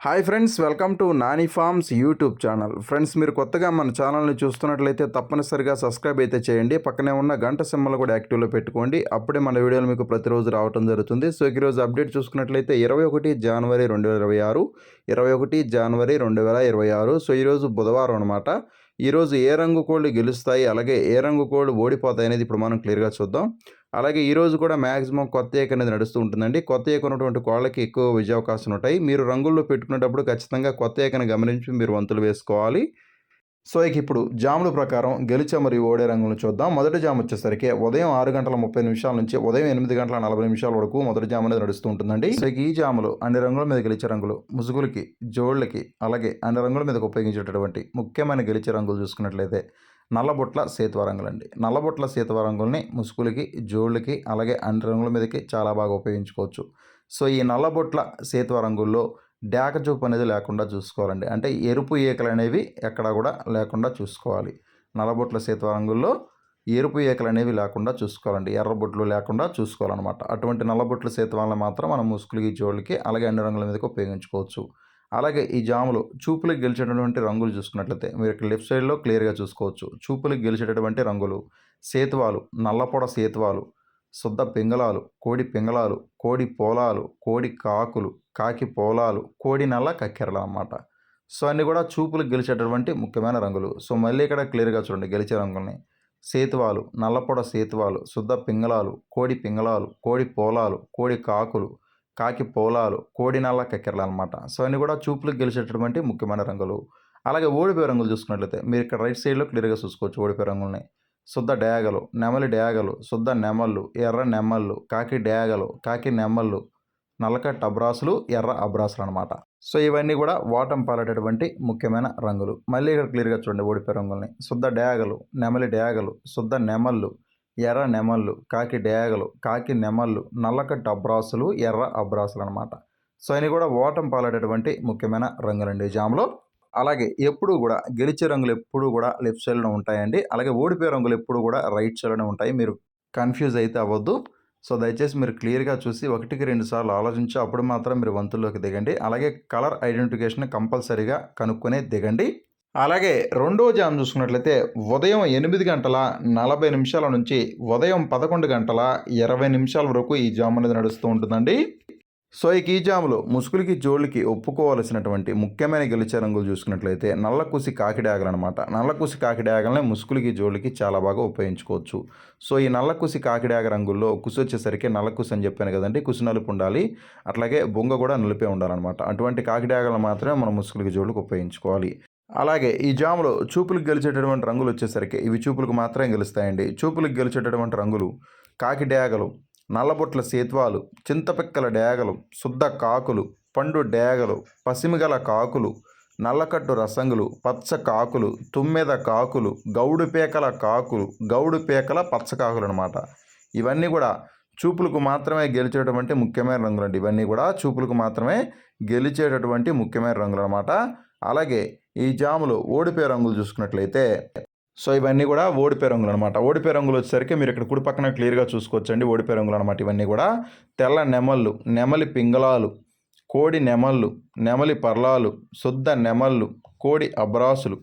Hi friends, welcome to Nani forms YouTube channel. Friends, మీరు కొత్తగా మన ఛానల్ని చూస్తున్నట్లయితే తప్పనిసరిగా సబ్స్క్రైబ్ అయితే చేయండి. పక్కనే ఉన్న గంట సింబల్ కూడా యాక్టివ్లో పెట్టుకోండి. అప్పుడే మన వీడియోలు మీకు ప్రతిరోజు రావడం జరుగుతుంది. సో ఈరోజు అప్డేట్ చూసుకున్నట్లయితే 21 జనవరి 2026, 21 జనవరి 2026. సో ఈరోజు బుధవారం అనమాట. ఈరోజు ఏ రంగు కోళ్ళు గెలుస్తాయి, అలాగే ఏ రంగు కోళ్ళు ఓడిపోతాయి అనేది ఇప్పుడు మనం క్లియర్గా చూద్దాం. అలాగే ఈరోజు కూడా మ్యాక్సిమం కొత్త ఏక అనేది నడుస్తూ ఉంటుందండి. కొత్త ఏక ఉన్నటువంటి కోళ్ళకి ఎక్కువ విజయావకాశాలు ఉంటాయి. మీరు రంగుల్లో పెట్టుకునేటప్పుడు ఖచ్చితంగా కొత్త ఏకను గమనించి మీరు వంతులు వేసుకోవాలి. సో ఇప్పుడు జాముల ప్రకారం గెలిచే మరియు ఓడే రంగులను చూద్దాం. మొదటి జాము వచ్చేసరికి ఉదయం 6:30 నుంచి ఉదయం 8:40 వరకు మొదటి జాము అనేది నడుస్తూ ఉంటుందండి. సో ఈ జాములు అన్ని రంగుల మీద గెలిచే రంగులు, ముసుగులకి, జోళ్ళకి, అలాగే అన్ని రంగుల మీద ఉపయోగించేటటువంటి ముఖ్యమైన గెలిచే రంగులు చూసుకున్నట్లయితే నల్లబొట్ల సేతువ రంగులండి. నల్లబొట్ల సేతువ రంగుల్ని ముసుగులకి, జోళ్ళకి, అలాగే అన్ని రంగుల మీదకి చాలా బాగా ఉపయోగించుకోవచ్చు. సో ఈ నల్లబొట్ల సేతువ రంగుల్లో డాక చూపు అనేది లేకుండా చూసుకోవాలండి. అంటే ఎరుపు ఈకలు అనేవి ఎక్కడ కూడా లేకుండా చూసుకోవాలి. నల్లబొట్ల సేతువ రంగుల్లో ఎరుపు ఈకలు అనేవి లేకుండా చూసుకోవాలండి. ఎర్రబొట్లు లేకుండా చూసుకోవాలన్నమాట. అటువంటి నల్లబొట్ల సేతువాలను మాత్రం మనం ముసుగులకి, జోళ్ళకి, అలాగే అన్ని రంగుల మీదకి ఉపయోగించుకోవచ్చు. అలాగే ఈ జాములు చూపులకు గెలిచేటటువంటి రంగులు చూసుకున్నట్లయితే మీరు ఇక్కడ లెఫ్ట్ సైడ్లో క్లియర్గా చూసుకోవచ్చు. చూపులకు గెలిచేటటువంటి రంగులు సేతువాలు, నల్లపొడ సేతువాలు, శుద్ధ పింగళాలు, కోడి పింగళాలు, కోడి పోలాలు, కోడి కాకులు, కాకి పోలాలు, కోడి నల్ల కక్కెరలు అన్నమాట. సో అన్నీ కూడా చూపులకు గెలిచేటటువంటి ముఖ్యమైన రంగులు. సో మళ్ళీ ఇక్కడ క్లియర్గా చూడండి గెలిచే రంగుల్ని. సేతువాలు, నల్లపొడ సేతువాలు, శుద్ధ పింగళాలు, కోడి పింగళాలు, కోడి పోలాలు, కోడి కాకులు, కాకి పోలాలు, కోడి నల్ల కక్కెరలు అనమాట. సో అన్నీ కూడా చూపులకు గెలిచేటటువంటి ముఖ్యమైన రంగులు. అలాగే ఓడిపోయే రంగులు చూసుకున్నట్లయితే మీరు ఇక్కడ రైట్ సైడ్లో క్లియర్గా చూసుకోవచ్చు ఓడిపోయే రంగుల్ని. శుద్ధ డేగలు, నెమలి డేగలు, శుద్ధ నెమళ్ళు, ఎర్ర నెమళ్ళు, కాకి డేగలు, కాకి నెమళ్ళు, నల్లకట్ట అబ్రాసులు, ఎర్ర అబ్రాసులు అనమాట. సో ఇవన్నీ కూడా వాటం పాలేటటువంటి ముఖ్యమైన రంగులు. మళ్ళీ ఇక్కడ క్లియర్గా చూడండి ఓడిపోయే రంగుల్ని. శుద్ధ డేగలు, నెమలి డేగలు, శుద్ధ నెమళ్ళు, ఎర్ర నెమళ్ళు, కాకి డేగలు, కాకి నెమళ్ళు, నల్లకట్ట అబ్రాసులు, ఎర్ర అబ్రాసులు అనమాట. సో అన్నీ కూడా ఓటం పాలేటటువంటి ముఖ్యమైన రంగులండి జాములో. అలాగే ఎప్పుడు కూడా గెలిచే రంగులు ఎప్పుడు కూడా లెఫ్ట్ సైడ్లో ఉంటాయండి. అలాగే ఓడిపోయే రంగులు ఎప్పుడు కూడా రైట్ సైడ్లోనే ఉంటాయి. మీరు కన్ఫ్యూజ్ అయితే అవ్వద్దు. సో దయచేసి మీరు క్లియర్గా చూసి 1-2 సార్లు ఆలోచించి అప్పుడు మాత్రం మీరు వంతుల్లోకి దిగండి. అలాగే కలర్ ఐడెంటిఫికేషన్ కంపల్సరీగా కనుక్కొని దిగండి. అలాగే రెండో జామ్ చూసుకున్నట్లయితే ఉదయం 8:40 నుంచి ఉదయం 11:20 వరకు ఈ జామ్ అనేది నడుస్తూ ఉంటుందండి. సో ఈ జాములో ముసుగులకి, జోళ్ళకి ఒప్పుకోవాల్సినటువంటి ముఖ్యమైన గెలిచే రంగులు చూసుకున్నట్లయితే నల్లకుసి కాకిడాగలు అనమాట. నల్లకుసి కాకిడాగలనే ముసుగులకి, జోళ్ళకి చాలా బాగా ఉపయోగించుకోవచ్చు. సో ఈ నల్లకుసి కాకిడాగ రంగుల్లో కుసి వచ్చేసరికి నల్లకుసి అని చెప్పాను కదండి, కుసి నలుపు ఉండాలి. అట్లాగే బొంగ కూడా నలిపే ఉండాలన్నమాట. అటువంటి కాకిడాగలు మాత్రమే మనం ముసుగులకి, జోళ్ళకి ఉపయోగించుకోవాలి. అలాగే ఈ జాములో చూపులకు గెలిచేటటువంటి రంగులు వచ్చేసరికి ఇవి చూపులకు మాత్రమే గెలుస్తాయండి. చూపులకు గెలిచేటటువంటి రంగులు కాకి డేగలు, నల్లబొట్ల సేత్వాలు, చింతపిక్కల డేగలు, శుద్ధ కాకులు, పండు డేగలు, పసిమిగల కాకులు, నల్లకట్టు రసంగులు, పచ్చ కాకులు, తుమ్మెద కాకులు, గౌడు పేకల కాకులు, గౌడు పేకల పచ్చ కాకులు అనమాట. ఇవన్నీ కూడా చూపులకు మాత్రమే గెలిచేటటువంటి ముఖ్యమైన రంగులు అండి. ఇవన్నీ కూడా చూపులకు మాత్రమే గెలిచేటటువంటి ముఖ్యమైన రంగులు అనమాట. అలాగే ఈ జాములు ఓడిపోయే రంగులు చూసుకున్నట్లయితే సో ఇవన్నీ కూడా ఓడిపోయే రంగులు అనమాట. ఓడిపోయే రంగులు వచ్చేసరికి మీరు ఇక్కడ కుడి పక్కన క్లియర్గా చూసుకోవచ్చండి ఓడిపోయే రంగులు అనమాట. ఇవన్నీ కూడా తెల్ల నెమళ్ళు, నెమలి పింగళాలు, కోడి నెమళ్ళు, నెమలి పర్లాలు, శుద్ధ నెమళ్ళు, కోడి అబ్రాసులు,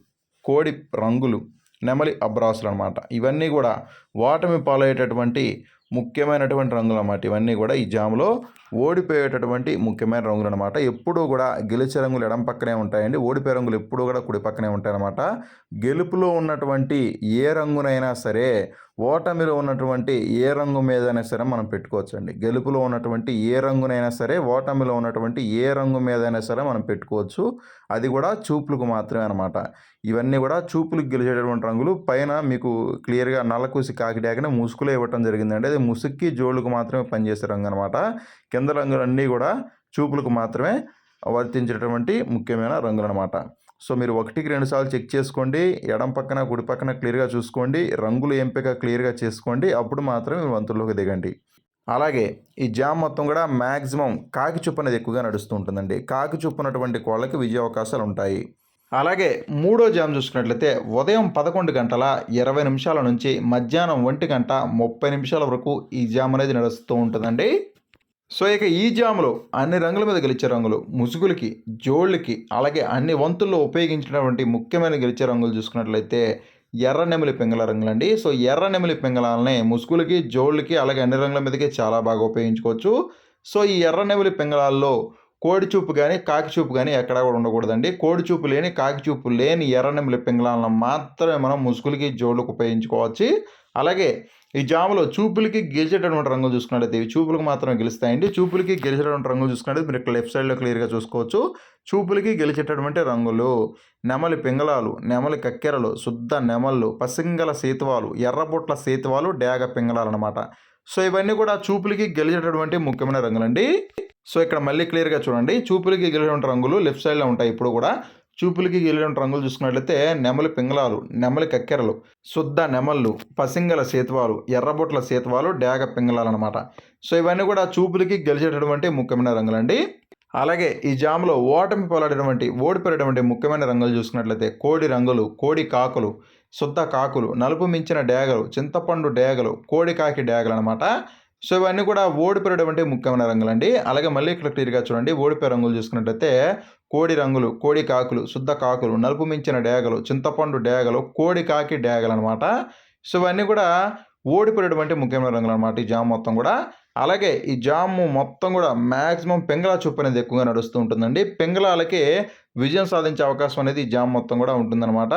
కోడి రంగులు, నెమలి అబ్రాసులు అనమాట. ఇవన్నీ కూడా ఓటమి పాలయ్యేటటువంటి ముఖ్యమైనటువంటి రంగులు అన్నమాట. ఇవన్నీ కూడా ఈ జాములో ఓడిపోయేటటువంటి ముఖ్యమైన రంగులు అనమాట. ఎప్పుడూ కూడా గెలిచే రంగులు ఎడం పక్కనే ఉంటాయండి. ఓడిపోయే రంగులు ఎప్పుడూ కూడా కుడి పక్కనే ఉంటాయన్నమాట. గెలుపులో ఉన్నటువంటి ఏ రంగునైనా సరే ఓటమిలో ఉన్నటువంటి ఏ రంగు మీదైనా సరే మనం పెట్టుకోవచ్చండి. గెలుపులో ఉన్నటువంటి ఏ రంగునైనా సరే ఓటమిలో ఉన్నటువంటి ఏ రంగు మీదైనా సరే మనం పెట్టుకోవచ్చు. అది కూడా చూపులకు మాత్రమే అనమాట. ఇవన్నీ కూడా చూపులకు గెలిచేటటువంటి రంగులు. పైన మీకు క్లియర్గా నల్లకూసి కాకిడాకనే ముసుగులో ఇవ్వటం జరిగిందండి. అది ముసుగుకి, జోళ్ళకు మాత్రమే పనిచేసే రంగు అనమాట. కింద రంగులన్నీ కూడా చూపులకు మాత్రమే వర్తించేటటువంటి ముఖ్యమైన రంగులు అనమాట. సో మీరు 1-2 సార్లు చెక్ చేసుకోండి. ఎడం పక్కన, కుడి పక్కన క్లియర్గా చూసుకోండి. రంగులు ఎంపిక క్లియర్గా చేసుకోండి. అప్పుడు మాత్రమే మీరు వంతుల్లోకి దిగండి. అలాగే ఈ జామ్ మొత్తం కూడా మ్యాక్సిమం కాకి చుప్పు అనేది ఎక్కువగా నడుస్తూ ఉంటుందండి. కాకి చుప్పు ఉన్నటువంటి కోళ్ళకి విజయ అవకాశాలు ఉంటాయి. అలాగే మూడో జామ్ చూసుకున్నట్లయితే ఉదయం 11:20 నుంచి మధ్యాహ్నం 1:30 వరకు ఈ జామ్ అనేది నడుస్తూ ఉంటుందండి. సో ఇక ఈ జాములో అన్ని రంగుల మీద గెలిచే రంగులు ముసుగులకి, జోళ్ళకి, అలాగే అన్ని వంతుల్లో ఉపయోగించినటువంటి ముఖ్యమైన గెలిచే రంగులు చూసుకున్నట్లయితే ఎర్ర నెమలి పింగళ రంగులండి. సో ఎర్ర నెమలి పింగళాలని ముసుగులకి, జోళ్ళకి, అలాగే అన్ని రంగుల మీదకి చాలా బాగా ఉపయోగించుకోవచ్చు. సో ఈ ఎర్ర నెమలి పింగళాల్లో కోడి చూపు గానీ, కాకి చూపు గానీ ఎక్కడా కూడా ఉండకూడదండి. కోడి చూపు లేని, కాకి చూపు లేని ఎర్ర నెమలి పింగళాలను మాత్రమే మనం ముసుగులకి, జోళ్ళకి ఉపయోగించుకోవచ్చు. అలాగే ఈ జాములో చూపులకి గెలిచేటటువంటి రంగులు చూసుకున్నట్లయితే ఇవి చూపులకు మాత్రమే గెలుస్తాయండి. చూపులకి గెలిచేటటువంటి రంగులు చూసుకున్నట్లయితే మీరు ఇక్కడ లెఫ్ట్ సైడ్‌లో క్లియర్‌గా చూసుకోవచ్చు. చూపులకి గెలిచేటటువంటి రంగులు నెమలి పింగళాలు, నెమలి కక్కెరలు, శుద్ధ నెమళ్ళు, పసింగల సేతువాలు, ఎర్రబొట్ల సేతువాలు, డేగ పింగళాలనమాట. సో ఇవన్నీ కూడా చూపులకి గెలిచేటటువంటి ముఖ్యమైన రంగులండి. సో ఇక్కడ మళ్ళీ క్లియర్‌గా చూడండి. చూపులకి గెలిచేటువంటి రంగులు లెఫ్ట్ సైడ్‌లో ఉంటాయి ఇప్పుడు కూడా. చూపులకి గెలిచేటువంటి రంగులు చూసుకున్నట్లయితే నెమలి పింగళాలు, నెమలి కక్కెరలు, శుద్ధ నెమళ్ళు, పసింగల సేతువాలు, ఎర్రబొట్ల సేతువాలు, డేగ పింగళాలనమాట. సో ఇవన్నీ కూడా చూపులకి గెలిచేటటువంటి ముఖ్యమైన రంగులండి. అలాగే ఈ జాములో ఓటమి పాలైనటువంటి, ఓడిపోయినటువంటి ముఖ్యమైన రంగులు చూసుకున్నట్లయితే కోడి రంగులు, కోడి కాకులు, శుద్ధ కాకులు, నలుపు మించిన డేగలు, చింతపండు డేగలు, కోడి కాకి డేగలు అనమాట. సో ఇవన్నీ కూడా ఓడిపోయినటువంటి ముఖ్యమైన రంగులండి. అలాగే మళ్ళీ ఇక్కడ క్లియర్‌గా చూడండి. ఓడిపోయే రంగులు చూసుకున్నట్లయితే కోడి రంగులు, కోడి కాకులు, శుద్ధ కాకులు, నలుపు మించిన డేగలు, చింతపండు డేగలు, కోడి కాకి డేగలు అనమాట. సో ఇవన్నీ కూడా ఓడిపోయినటువంటి ముఖ్యమైన రంగులు అనమాట ఈ జామ్ మొత్తం కూడా. అలాగే ఈ జాము మొత్తం కూడా మ్యాక్సిమం పింగళా చూపు అనేది ఎక్కువగా నడుస్తూ ఉంటుందండి. పింగళాలకి విజయం సాధించే అవకాశం అనేది ఈ జామ్ మొత్తం కూడా ఉంటుందన్నమాట.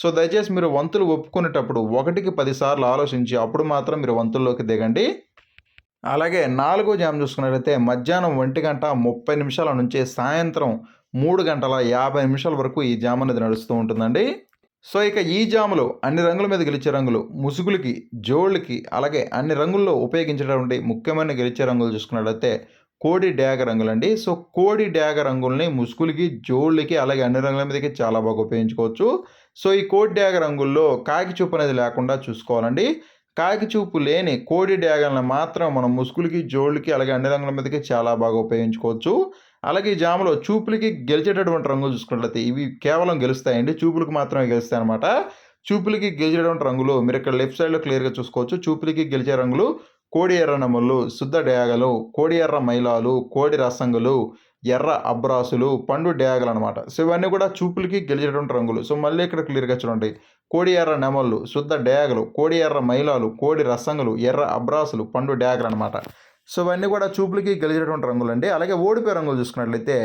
సో దయచేసి మీరు వంతులు ఒప్పుకునేటప్పుడు 1కి 10 సార్లు ఆలోచించి అప్పుడు మాత్రం మీరు వంతుల్లోకి దిగండి. అలాగే నాలుగో జామ్ చూసుకున్నట్లయితే మధ్యాహ్నం 1:30 నుంచి సాయంత్రం 3:50 వరకు ఈ జామ్ అనేది నడుస్తూ ఉంటుందండి. సో ఇక ఈ జాములో అన్ని రంగుల మీద గెలిచే రంగులు ముసుగులకి, జోళ్ళకి, అలాగే అన్ని రంగుల్లో ఉపయోగించేటువంటి ముఖ్యమైన గెలిచే రంగులు చూసుకున్నట్లయితే కోడి డేగ రంగులండి. సో కోడి డేగ రంగుల్ని ముసుగులకి, జోళ్ళకి, అలాగే అన్ని రంగుల మీదకి చాలా బాగా ఉపయోగించుకోవచ్చు. సో ఈ కోడి డేగ రంగుల్లో కాకి చూపు అనేది లేకుండా చూసుకోవాలండి. కాకి చూపు లేని కోడి డేగలను మాత్రం మనం ముసుగులకి, జోళ్ళకి, అలాగే అన్ని రంగుల మీదకి చాలా బాగా ఉపయోగించుకోవచ్చు. అలాగే ఈ జాములో చూపులకి గెలిచేటటువంటి రంగులు చూసుకున్నట్లయితే ఇవి కేవలం గెలుస్తాయండి. చూపులకు మాత్రమే గెలుస్తాయన్నమాట. చూపులకి గెలిచేటటువంటి రంగులు మీరు ఇక్కడ లెఫ్ట్ సైడ్‌లో క్లియర్‌గా చూసుకోవచ్చు. చూపులకి గెలిచే రంగులు కోడి ఎర్ర నెమళ్ళు, శుద్ధ డేగలు, కోడి ఎర్ర మైలాలు, కోడి రసంగులు, ఎర్ర అబ్రాసులు, పండు డేగలనమాట. సో ఇవన్నీ కూడా చూపులకి గెలిచేటటువంటి రంగులు. సో మళ్ళీ ఇక్కడ క్లియర్‌గా చూడండి. కోడి ఎర్ర నెమళ్ళు, శుద్ధ డేగలు, కోడి ఎర్ర మైలాలు, కోడి రసంగులు, ఎర్ర అబ్రాసులు, పండు డేగలనమాట. సో ఇవన్నీ కూడా చూపులకి గెలిచేటటువంటి రంగులండి. అలాగే ఓడిపోయే రంగులు చూసుకున్నట్లయితే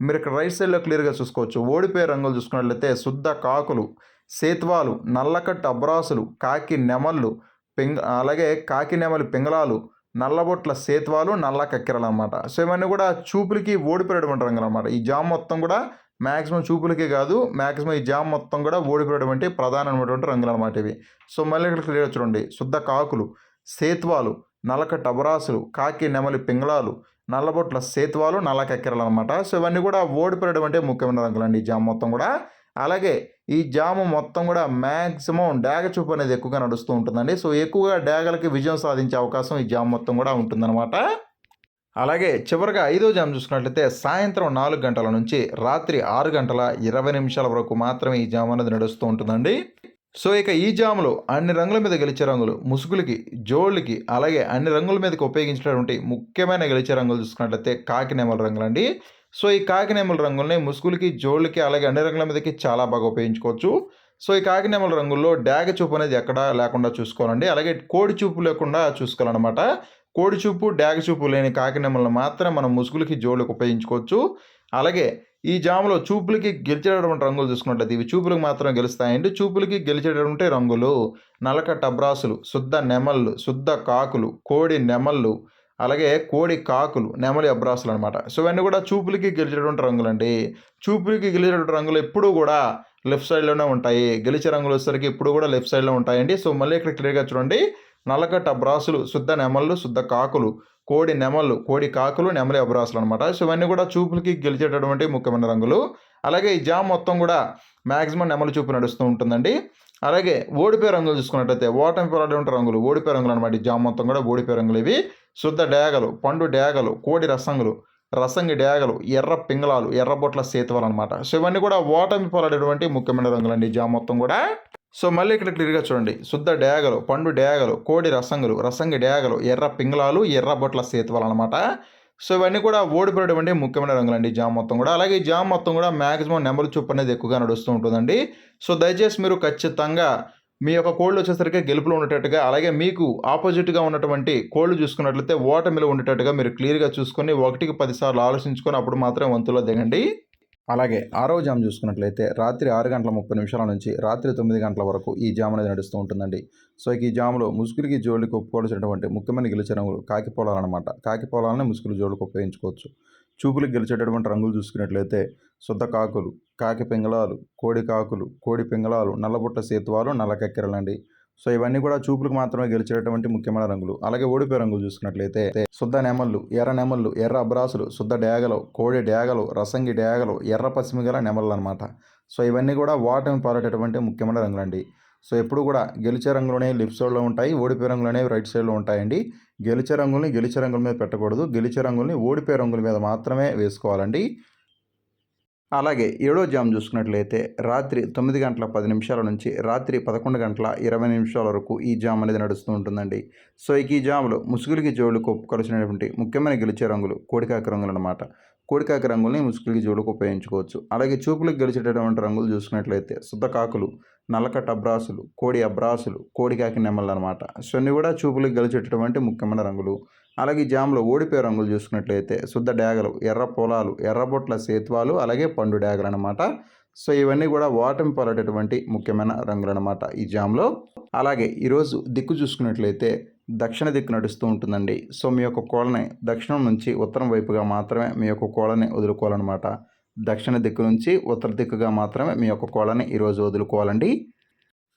మీరు ఇక్కడ రైట్ సైడ్‌లో క్లియర్‌గా చూసుకోవచ్చు. ఓడిపోయే రంగులు చూసుకున్నట్లయితే శుద్ధ కాకులు, సేత్వాలు, నల్లకట్టు అబ్రాసులు, కాకి నెమళ్ళు, అలాగే కాకి నెమలి పింగళాలు, నల్లబొట్ల సేత్వాలు, నల్ల కక్కెరలు అనమాట. సో ఇవన్నీ కూడా చూపులకి ఓడిపోయేటువంటి రంగులు అనమాట. ఈ జామ్ మొత్తం కూడా మ్యాక్సిమం చూపులకే కాదు, మ్యాక్సిమం ఈ జామ్ మొత్తం కూడా ఓడిపోయేటువంటి ప్రధానమైనటువంటి రంగులు అనమాట ఇవి. సో మళ్ళీ ఇక్కడ క్లియర్‌గా చూడండి. శుద్ధ కాకులు, సేత్వాలు, నల్లకట్టు అబరాసులు, కాకి నెమలి పింగళాలు, నల్లబొట్ల సేత్వాలు, నల్ల కక్కెరలు అనమాట. సో ఇవన్నీ కూడా ఓడిపోయేటువంటి ముఖ్యమైన రంగులండి ఈ జామ్ మొత్తం కూడా. అలాగే ఈ జాము మొత్తం కూడా మ్యాక్సిమం డేగ చూపు అనేది ఎక్కువగా నడుస్తూ ఉంటుందండి. సో ఎక్కువగా డేగలకి విజయం సాధించే అవకాశం ఈ జామ్ మొత్తం కూడా ఉంటుందన్నమాట. అలాగే చివరిగా ఐదో జామ్ చూసుకున్నట్లయితే సాయంత్రం 4 గంటల నుంచి రాత్రి 6:20 వరకు మాత్రమే ఈ జామ్ అనేది నడుస్తూ ఉంటుందండి. సో ఇక ఈ జాములో అన్ని రంగుల మీద గెలిచే రంగులు ముసుగులకి, జోళ్ళకి, అలాగే అన్ని రంగుల మీదకి ఉపయోగించినటువంటి ముఖ్యమైన గెలిచే రంగులు చూసుకున్నట్లయితే కాకి నెమలి రంగులండి. సో ఈ కాకి నెమలి రంగుల్ని ముసుగులకి, జోళ్ళకి, అలాగే అన్ని రంగుల మీదకి చాలా బాగా ఉపయోగించుకోవచ్చు. సో ఈ కాకి నెమలి రంగుల్లో డాగ చూపు అనేది ఎక్కడా లేకుండా చూసుకోవాలండి. అలాగే కోడి చూపు లేకుండా చూసుకోవాలన్నమాట. కోడి చూపు, డాగ చూపు లేని కాకి నెమలను మాత్రం మనం ముసుగులకి, జోళ్ళకి ఉపయోగించుకోవచ్చు. అలాగే ఈ జాములో చూపులకి గెలిచేటటువంటి రంగులు చూసుకున్నట్లయితే ఇవి చూపులకు మాత్రం గెలుస్తాయండి. చూపులకి గెలిచేటటువంటి రంగులు నలకట్ట అబ్రాసులు, శుద్ధ నెమళ్ళు, శుద్ధ కాకులు, కోడి నెమళ్ళు, అలాగే కోడి కాకులు, నెమలి అబ్రాసులు అనమాట. సో ఇవన్నీ కూడా చూపులకి గెలిచేటటువంటి రంగులండి. చూపులకి గెలిచేటటువంటి రంగులు ఎప్పుడూ కూడా లెఫ్ట్ సైడ్లోనే ఉంటాయి. గెలిచే రంగులు వచ్చేసరికి ఎప్పుడు కూడా లెఫ్ట్ సైడ్లో ఉంటాయండి. సో మళ్ళీ ఇక్కడ క్లియర్గా చూడండి. నల్లకట్ట అబ్రాసులు, శుద్ధ నెమళ్ళు, శుద్ధ కాకులు, కోడి నెమళ్ళు, కోడి కాకులు, నెమలి అబ్రాసులు అనమాట. సో ఇవన్నీ కూడా చూపులకి గెలిచేటటువంటి ముఖ్యమైన రంగులు. అలాగే ఈ జామ్ మొత్తం కూడా మ్యాక్సిమం నెమలి చూపు నడుస్తూ ఉంటుందండి. అలాగే ఓడిపోయే రంగులు చూసుకున్నట్టయితే ఓటమి పాలైనటువంటి రంగులు ఓడిపోయే రంగులు అనమాట. ఈ జామ్ మొత్తం కూడా ఓడిపోయే రంగులు ఇవి. శుద్ధ డేగలు, పండు డేగలు, కోడి రసంగులు, రసంగి డేగలు, ఎర్ర పింగళాలు, ఎర్రబొట్ల సేతువాలు అనమాట. సో ఇవన్నీ కూడా ఓటమి పాలైనటువంటి ముఖ్యమైన రంగులండి ఈ జామ్ మొత్తం కూడా. సో మళ్ళీ ఇక్కడ క్లియర్గా చూడండి. శుద్ధ డేగలు, పండు డేగలు, కోడి రసంగులు, రసంగి డేగలు, ఎర్ర పింగళాలు, ఎర్రబొట్ల సేతువాలు అనమాట. సో ఇవన్నీ కూడా ఓడిపోయేటువంటి ముఖ్యమైన రంగులండి జామ్ మొత్తం కూడా. అలాగే ఈ జామ్ మొత్తం కూడా మ్యాక్సిమం నెమలి చూపు అనేది ఎక్కువగా నడుస్తూ ఉంటుందండి. సో దయచేసి మీరు ఖచ్చితంగా మీ యొక్క కోళ్ళు వచ్చేసరికి గెలుపులో ఉండేటట్టుగా, అలాగే మీకు ఆపోజిట్‌గా ఉన్నటువంటి కోళ్ళు చూసుకున్నట్లయితే ఓటమిలో ఉండేటట్టుగా మీరు క్లియర్‌గా చూసుకొని 1కి 10 సార్లు ఆలోచించుకొని అప్పుడు మాత్రమే వంతులో దిగండి. అలాగే ఆరవ జామ్ చూసుకున్నట్లయితే రాత్రి 6:30 నుంచి రాత్రి 9 గంటల వరకు ఈ జామ్ అనేది నడుస్తూ ఉంటుందండి. సో ఈ జామ్‌లో ముసుగులకి, జోళ్ళకి ఒప్పుకోవాల్సినటువంటి ముఖ్యమైన గెలిచే రంగులు కాకి పొలాలన్నమాట. కాకి పొలాలని ముసుగులు, జోళ్ళకి ఉపయోగించుకోవచ్చు. చూపులకు గెలిచేటటువంటి రంగులు చూసుకున్నట్లయితే శుద్ధ కాకులు, కాకి పింగళాలు, కోడి కాకులు, కోడి పింగళాలు, నల్లబుట్ట సేతువాలు, నల్ల కక్కెరలండి. సో ఇవన్నీ కూడా చూపులకు మాత్రమే గెలిచేటటువంటి ముఖ్యమైన రంగులు. అలాగే ఓడిపోయే రంగులు చూసుకున్నట్లయితే శుద్ధ నెమళ్ళు, ఎర్ర నెమళ్ళు, ఎర్ర అబ్రాసులు, శుద్ధ డేగలు, కోడి డేగలు, రసంగి డేగలు, ఎర్ర పసిమి గల నెమళ్ళు అనమాట. సో ఇవన్నీ కూడా ఓటమి పాలటటువంటి ముఖ్యమైన రంగులండి. సో ఎప్పుడు కూడా గెలిచే రంగులు లెఫ్ట్ సైడ్లో ఉంటాయి, ఓడిపోయే రంగులు అనేవి రైట్ సైడ్లో ఉంటాయండి. గెలిచే రంగుల్ని గెలిచే రంగుల మీద పెట్టకూడదు, గెలిచే రంగుల్ని ఓడిపోయే రంగుల మీద మాత్రమే వేసుకోవాలండి. అలాగే ఏడో జామ్ చూసుకున్నట్లయితే రాత్రి 9:10 నుంచి రాత్రి 11:20 వరకు ఈ జామ్ అనేది నడుస్తూ ఉంటుందండి. సో ఈ జామ్లో ముసుగులకి, జోళ్ళకు కలిసినటువంటి ముఖ్యమైన గెలిచే రంగులు కోడికాకి రంగులు అనమాట. కోడికాకి రంగుల్ని ముసుగులకి, జోళ్ళకు ఉపయోగించుకోవచ్చు. అలాగే చూపులకు గెలిచేటటువంటి రంగులు చూసుకున్నట్లయితే శుద్ధ కాకులు, నల్లకట్ట అబ్రాసులు, కోడి అబ్రాసులు, కోడికాకి నెమళ్ళు అనమాట. సో ఇన్ని కూడా చూపులకు గెలిచేటటువంటి ముఖ్యమైన రంగులు. అలాగే ఈ జామ్లో ఓడిపోయే రంగులు చూసుకున్నట్లయితే శుద్ధ డేగలు, ఎర్ర పొలాలు, ఎర్రబొట్ల సేత్వాలు, అలాగే పండు డేగలు అనమాట. సో ఇవన్నీ కూడా ఓటమి పాలటటువంటి ముఖ్యమైన రంగులు అనమాట ఈ జామ్లో. అలాగే ఈరోజు దిక్కు చూసుకున్నట్లయితే దక్షిణ దిక్కు నడుస్తూ ఉంటుందండి. సో మీ యొక్క కోళ్ళని దక్షిణం నుంచి ఉత్తరం వైపుగా మాత్రమే మీ యొక్క కోళ్ళని వదులుకోవాలన్నమాట. దక్షిణ దిక్కు నుంచి ఉత్తర దిక్కుగా మాత్రమే మీ యొక్క కోళ్ళని ఈరోజు వదులుకోవాలండి.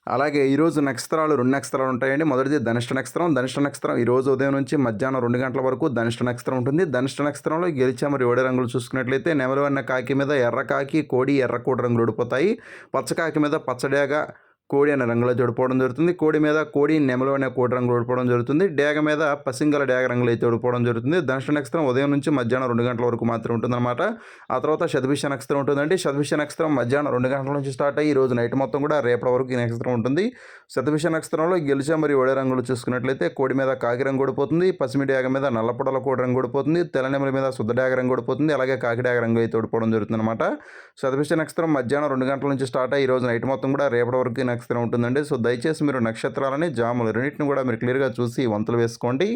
అలాగే ఈరోజు నక్షత్రాలు 2 నక్షత్రాలు ఉంటాయండి. మొదటిది ధనిష్ట నక్షత్రం. ధనిష్ట నక్షత్రం ఈరోజు ఉదయం నుంచి మధ్యాహ్నం 2 గంటల వరకు ధనిష్ట నక్షత్రం ఉంటుంది. ధనిష్ట నక్షత్రంలో గెలిచే మరి ఓడే రంగులు చూసుకున్నట్లయితే నెమలి వన్న కాకి మీద ఎర్ర కాకి, కోడి, ఎర్ర కోడి రంగులు ఓడిపోతాయి. పచ్చ కాకి మీద పచ్చడేగ, కోడి అనే రంగులో ఓడిపోవడం జరుగుతుంది. కోడి మీద కోడి, నెమలి అనే కోడి రంగులు ఓడిపోవడం జరుగుతుంది. డేగ మీద పసింగల డేగ రంగులు అయితే ఓడిపోవడం జరుగుతుంది. ధనిష్ట నక్షత్రం ఉదయం నుంచి మధ్యాహ్నం 2 గంటల వరకు మాత్రం ఉంటుందన్నమాట. ఆ తర్వాత శతభిష నక్షత్రం ఉంటుందండి. శతభిష నక్షత్రం మధ్యాహ్నం 2 గంటల నుంచి స్టార్ట్ అయ్యి ఈ రోజు నైట్ మొత్తం కూడా రేపటి వరకు ఈ నక్షత్రం ఉంటుంది. శతభిష నక్షత్రంలో గెలిచే మరి ఓడే రంగులు చూసుకున్నట్లయితే కోడి మీద కాకి రంగు ఓడిపోతుంది. పసిమి డేగ మీద నల్లపొడల కోడి రంగు ఓడిపోతుంది. తెల్ల నెమలి మీద శుద్ధ డేగ రంగు ఓడిపోతుంది. అలాగే కాకి డేగ రంగు అయితే ఓడిపోవడం జరుగుతుంది అనమాట. శతభిష నక్షత్రం మధ్యాహ్నం 2 గంటల నుంచి స్టార్ట్ అయ్యి ఈ రోజు నైట్ మొత్తం కూడా రేపటి వరకు ఈ నక్షత్రం ఉంటుందండి. సో దయచేసి మీరు నక్షత్రాలని, జాములు రెండింటిని కూడా మీరు క్లియర్గా చూసి వంతులు వేసుకోండి.